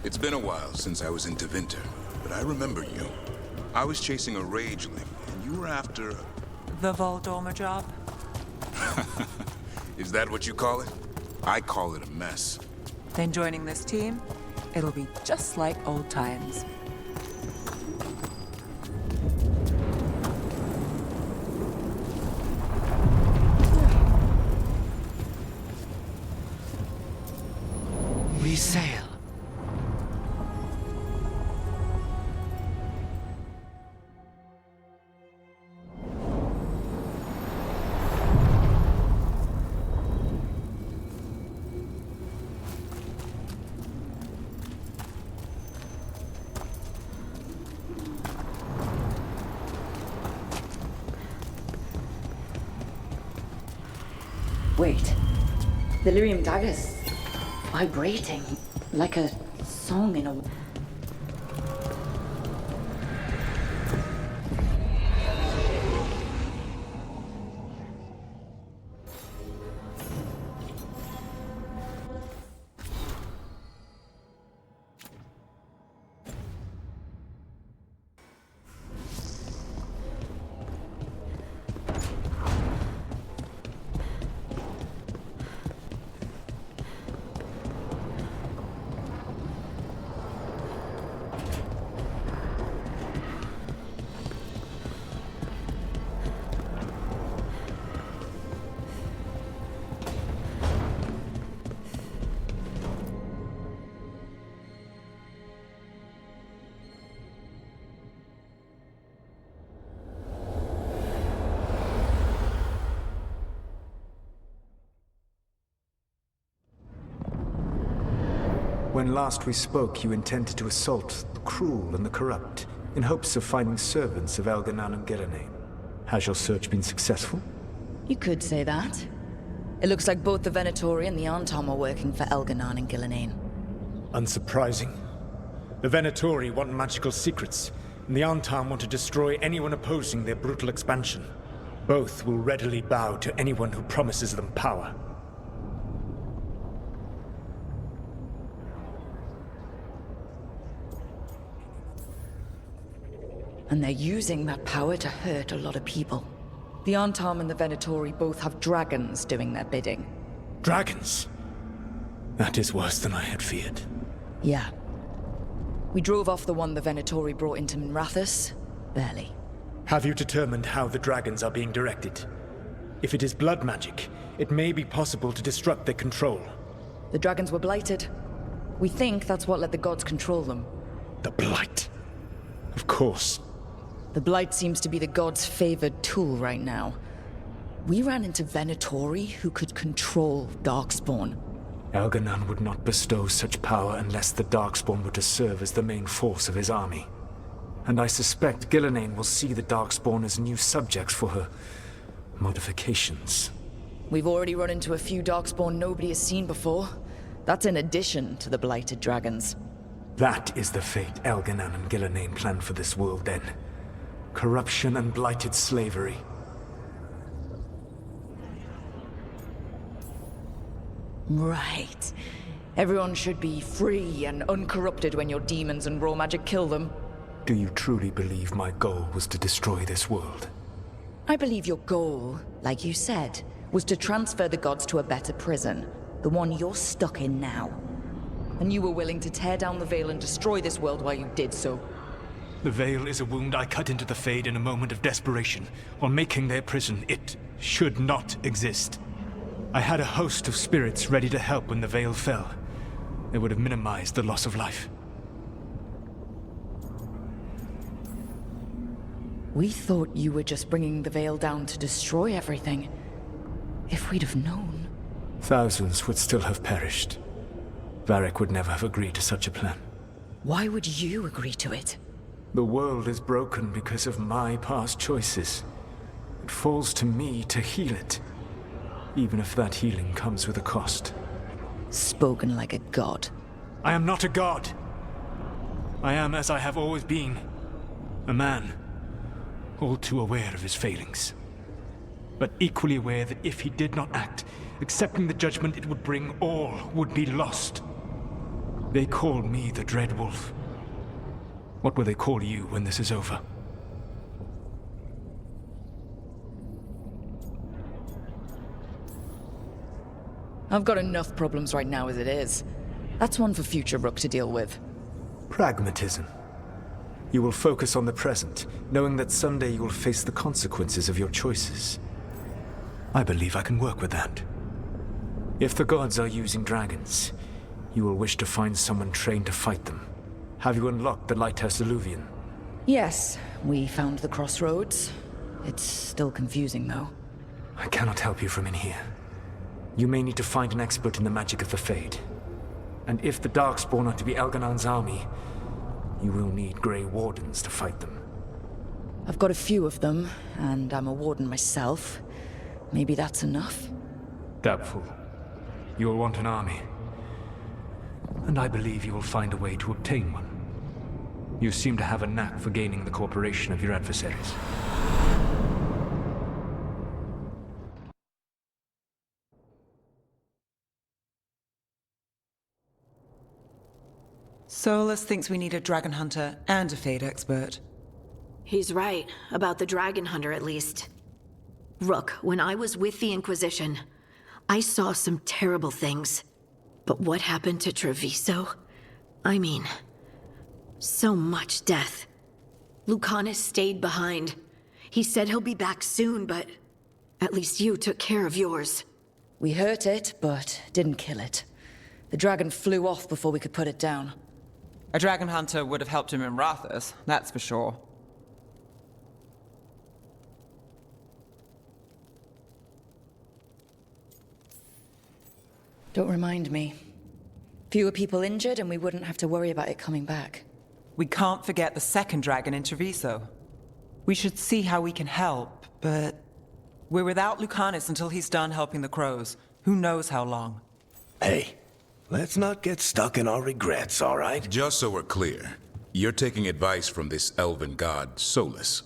It's been a while since I was in Tevinter, but I remember you. I was chasing a rageling, and you were after... The Voldormer job? Is that what you call it? I call it a mess. Then joining this team, it'll be just like old times. We sail. Wait. The lyrium daggers vibrating like a song in a... When last we spoke, you intended to assault the cruel and the corrupt, in hopes of finding servants of Elganan and Gillenane. Has your search been successful? You could say that. It looks like both the Venatori and the Antom are working for Elganan and Gillenane. Unsurprising. The Venatori want magical secrets, and the Antom want to destroy anyone opposing their brutal expansion. Both will readily bow to anyone who promises them power. And they're using that power to hurt a lot of people. The Antom and the Venatori both have dragons doing their bidding. Dragons? That is worse than I had feared. Yeah. We drove off the one the Venatori brought into Minrathous. Barely. Have you determined how the dragons are being directed? If it is blood magic, it may be possible to disrupt their control. The dragons were blighted. We think that's what let the gods control them. The Blight. Of course. The Blight seems to be the gods' favored tool right now. We ran into Venatori who could control Darkspawn. Elganan would not bestow such power unless the Darkspawn were to serve as the main force of his army. And I suspect Gillenane will see the Darkspawn as new subjects for her modifications. We've already run into a few Darkspawn nobody has seen before. That's in addition to the blighted dragons. That is the fate Elganan and Gillenane planned for this world then. Corruption and blighted slavery. Right. Everyone should be free and uncorrupted when your demons and raw magic kill them. Do you truly believe my goal was to destroy this world? I believe your goal, like you said, was to transfer the gods to a better prison. The one you're stuck in now. And you were willing to tear down the Veil and destroy this world while you did so. The Veil is a wound I cut into the Fade in a moment of desperation, while making their prison. It should not exist. I had a host of spirits ready to help when the Veil fell. They would have minimized the loss of life. We thought you were just bringing the Veil down to destroy everything. If we'd have known... Thousands would still have perished. Varric would never have agreed to such a plan. Why would you agree to it? The world is broken because of my past choices. It falls to me to heal it, even if that healing comes with a cost. Spoken like a god. I am not a god. I am as I have always been. A man, all too aware of his failings. But equally aware that if he did not act, accepting the judgment it would bring, all would be lost. They call me the Dread Wolf. What will they call you when this is over? I've got enough problems right now as it is. That's one for future Rook to deal with. Pragmatism. You will focus on the present, knowing that someday you will face the consequences of your choices. I believe I can work with that. If the gods are using dragons, you will wish to find someone trained to fight them. Have you unlocked the Lighthouse Illuvian? Yes, we found the crossroads. It's still confusing, though. I cannot help you from in here. You may need to find an expert in the magic of the Fade. And if the Darkspawn are to be Elganon's army, you will need Grey Wardens to fight them. I've got a few of them, and I'm a warden myself. Maybe that's enough? Doubtful. You will want an army. And I believe you will find a way to obtain one. You seem to have a knack for gaining the cooperation of your adversaries. Solus thinks we need a dragon hunter and a Fade expert. He's right, about the dragon hunter at least. Rook, when I was with the Inquisition, I saw some terrible things. But what happened to Treviso? I mean, so much death. Lucanus stayed behind. He said he'll be back soon, but at least you took care of yours. We hurt it, but didn't kill it. The dragon flew off before we could put it down. A dragon hunter would have helped him in Rathas, that's for sure. Don't remind me. Fewer people injured and we wouldn't have to worry about it coming back. We can't forget the second dragon in Treviso. We should see how we can help, but we're without Lucanus until he's done helping the crows. Who knows how long? Hey, let's not get stuck in our regrets, all right? Just so we're clear, you're taking advice from this elven god, Solus.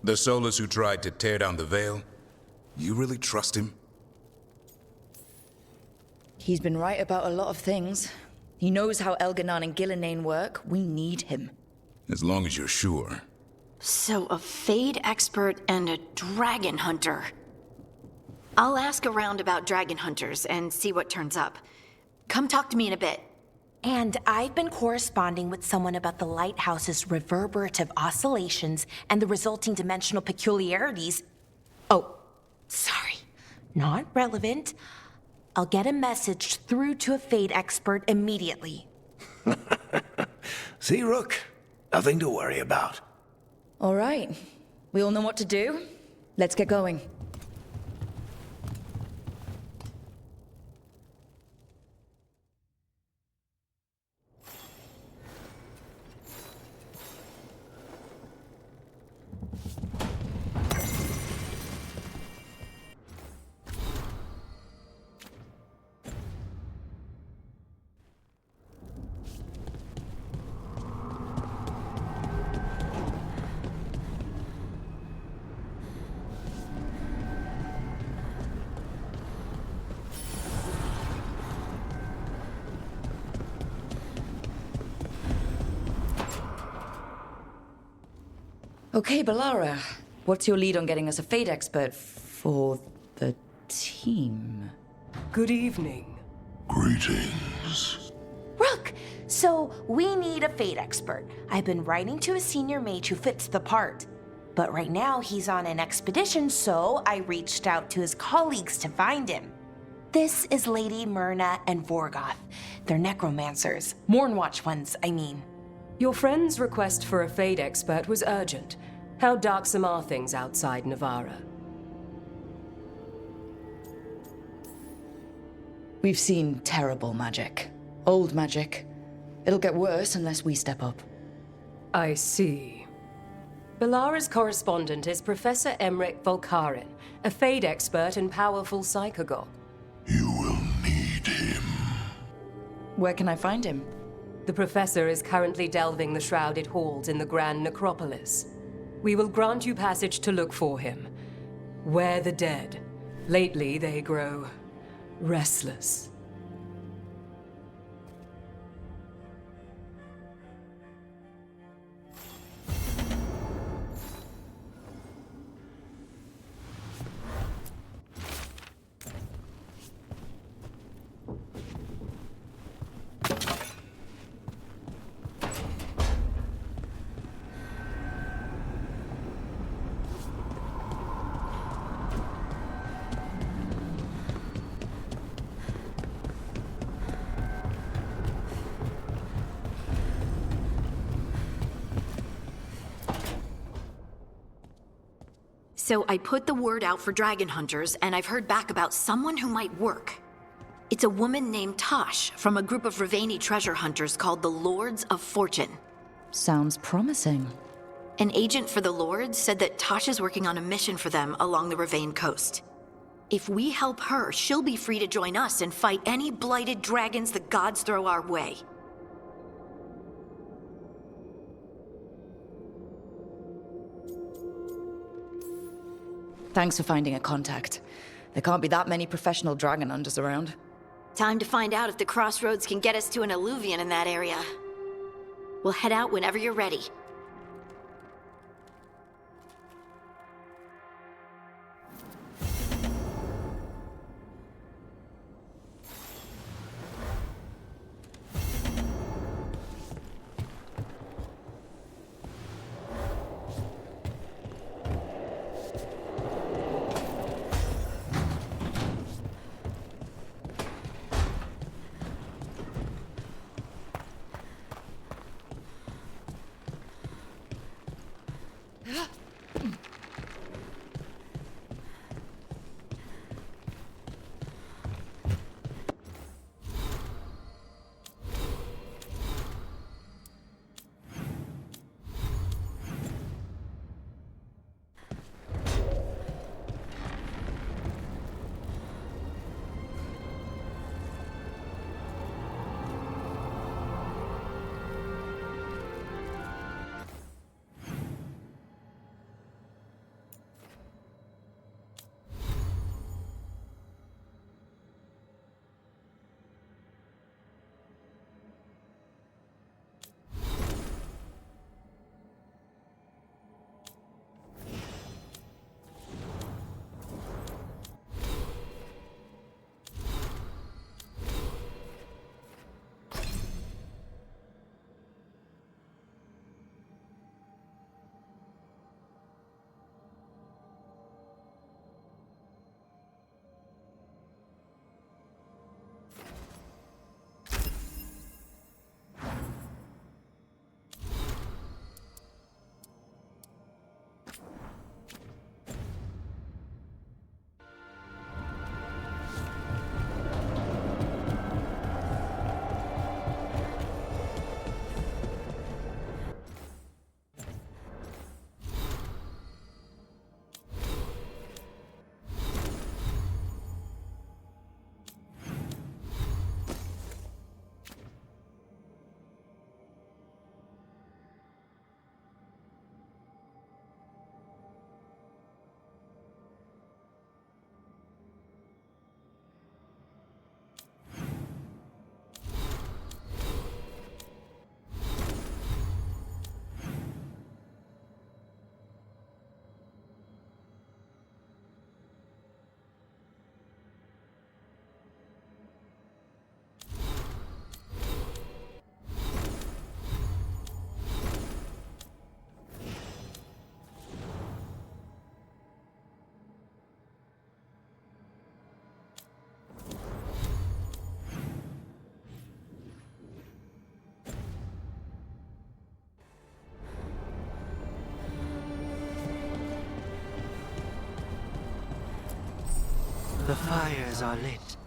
The Solus who tried to tear down the Veil? You really trust him? He's been right about a lot of things. He knows how Elganon and Gillinane work. We need him. As long as you're sure. So a Fade expert and a dragon hunter. I'll ask around about dragon hunters and see what turns up. Come talk to me in a bit. And I've been corresponding with someone about the lighthouse's reverberative oscillations and the resulting dimensional peculiarities. Oh, sorry. Not relevant. I'll get a message through to a Fade expert immediately. See, Rook? Nothing to worry about. All right. We all know what to do. Let's get going. Okay, Balara. What's your lead on getting us a Fade expert for the team? Good evening. Greetings. Rook, so we need a Fade expert. I've been writing to a senior mage who fits the part. But right now he's on an expedition, so I reached out to his colleagues to find him. This is Lady Myrna and Vorgoth. They're necromancers. Mournwatch ones, I mean. Your friend's request for a Fade expert was urgent. How darksome are things outside Navarra? We've seen terrible magic. Old magic. It'll get worse unless we step up. I see. Balara's correspondent is Professor Emmerich Volkarin, a Fade expert and powerful psychogog. You will need him. Where can I find him? The professor is currently delving the shrouded halls in the Grand Necropolis. We will grant you passage to look for him. Where the dead. Lately they grow restless. So I put the word out for dragon hunters, and I've heard back about someone who might work. It's a woman named Tosh from a group of Ravani treasure hunters called the Lords of Fortune. Sounds promising. An agent for the Lords said that Tosh is working on a mission for them along the Ravane coast. If we help her, she'll be free to join us and fight any blighted dragons the gods throw our way. Thanks for finding a contact. There can't be that many professional dragon hunters around. Time to find out if the crossroads can get us to an alluvion in that area. We'll head out whenever you're ready. The fires are lit.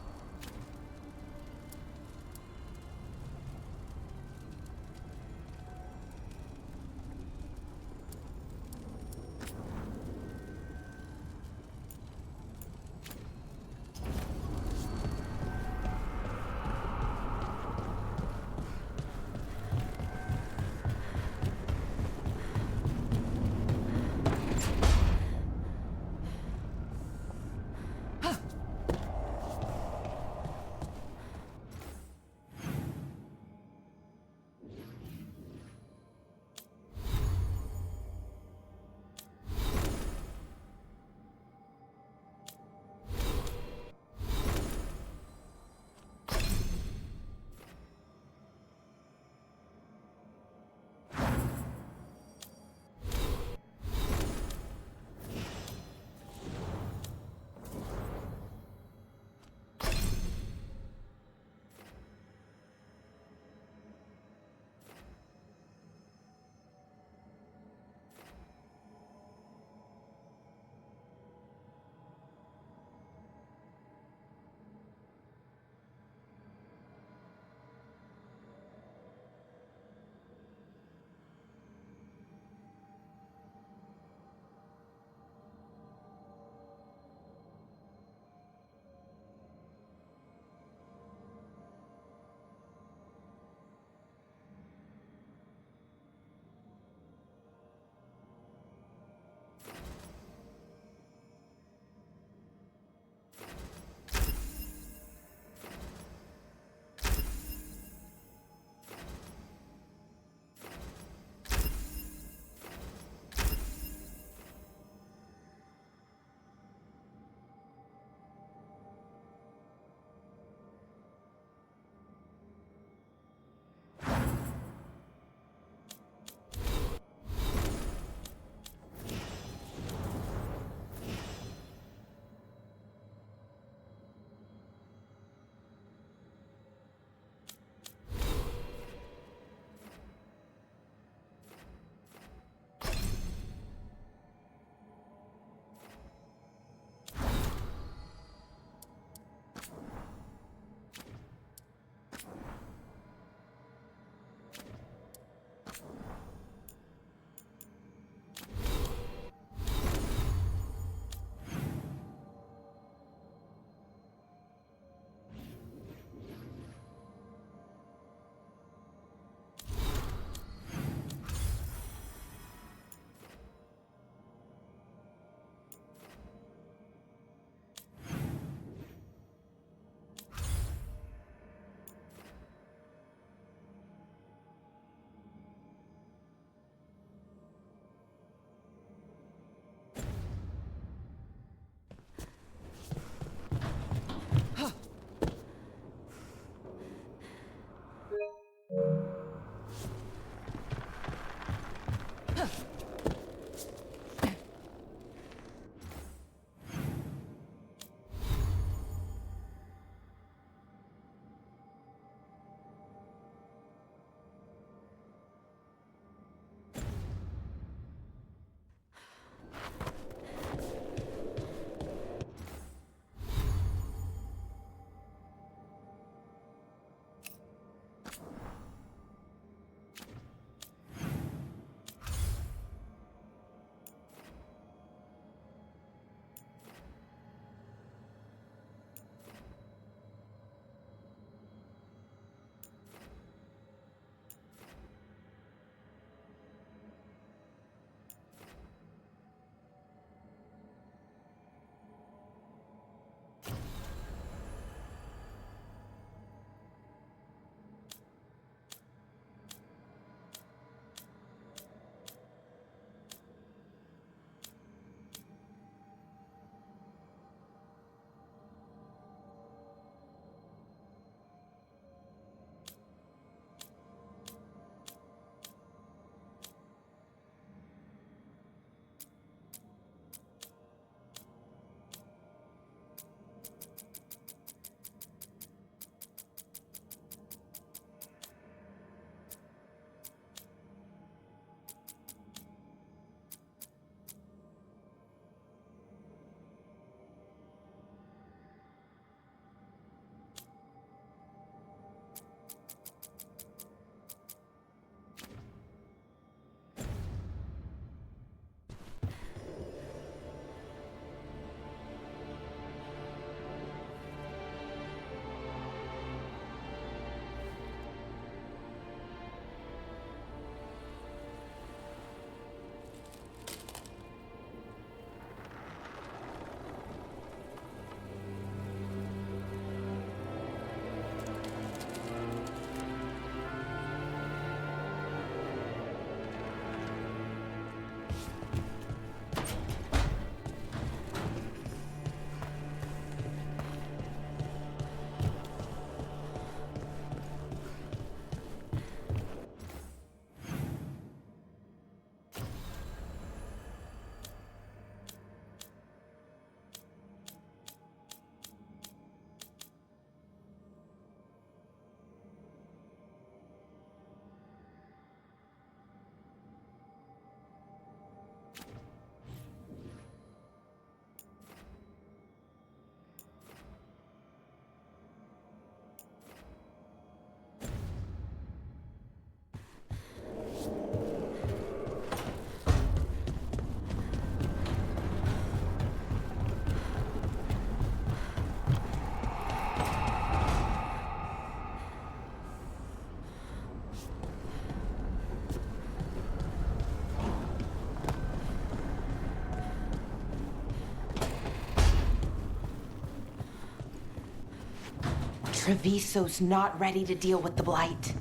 Treviso's not ready to deal with the Blight.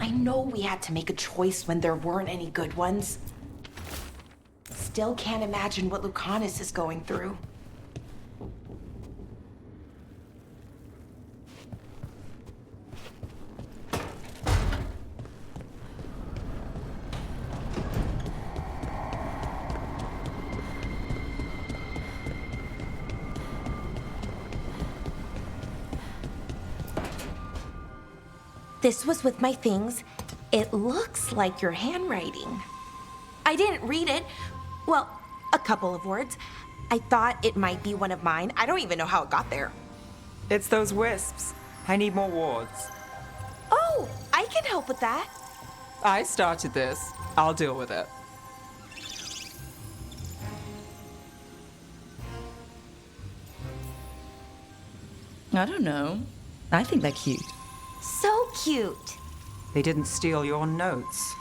I know we had to make a choice when there weren't any good ones. Still can't imagine what Lucanus is going through. This was with my things. It looks like your handwriting. I didn't read it. Well, a couple of words. I thought it might be one of mine. I don't even know how it got there. It's those wisps. I need more wards. Oh, I can help with that. I started this. I'll deal with it. I don't know. I think they're cute. So cute. They didn't steal your notes.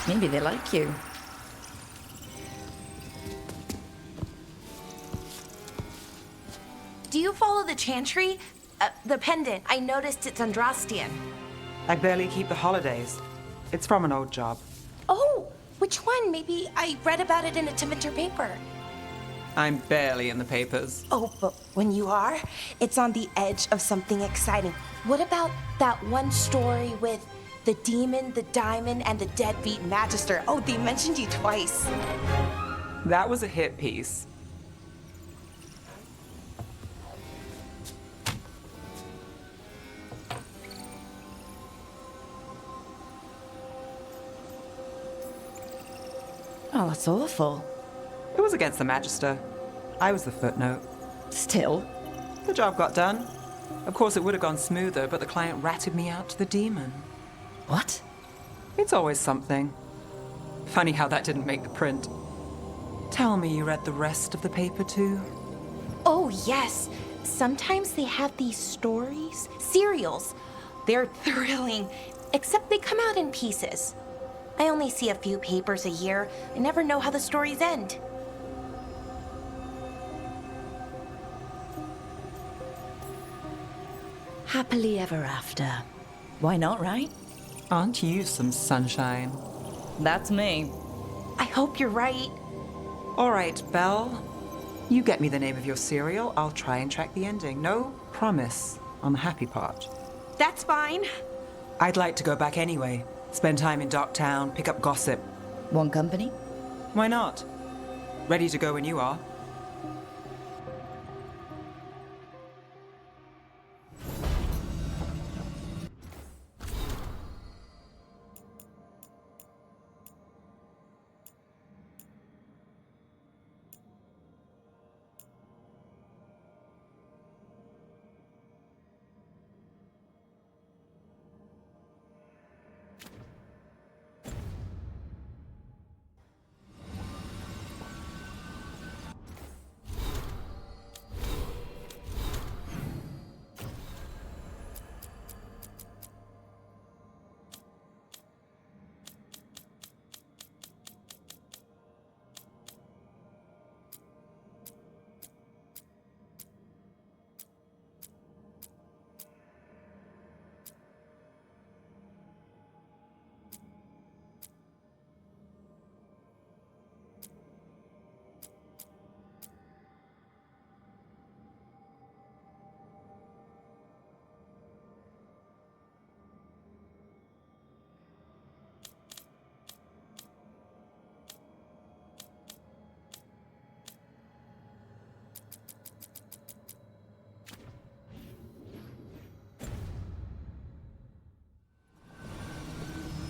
Maybe they like you. Do you follow the chantry? The pendant. I noticed it's Andrastian. I barely keep the holidays. It's from an old job. Oh, which one? Maybe I read about it in a Timenter paper. I'm barely in the papers. Oh, but when you are, it's on the edge of something exciting. What about that one story with the demon, the diamond, and the deadbeat magister? Oh, they mentioned you twice. That was a hit piece. Oh, that's awful. It was against the Magister. I was the footnote. Still. The job got done. Of course, it would have gone smoother, but the client ratted me out to the demon. What? It's always something. Funny how that didn't make the print. Tell me you read the rest of the paper too? Oh, yes. Sometimes they have these stories, serials. They're thrilling, except they come out in pieces. I only see a few papers a year. I never know how the stories end. Happily ever after. Why not, right? Aren't you some sunshine? That's me. I hope you're right. All right, Belle. You get me the name of your serial. I'll try and track the ending. No promise on the happy part. That's fine. I'd like to go back anyway. Spend time in Docktown, pick up gossip. One company? Why not? Ready to go when you are.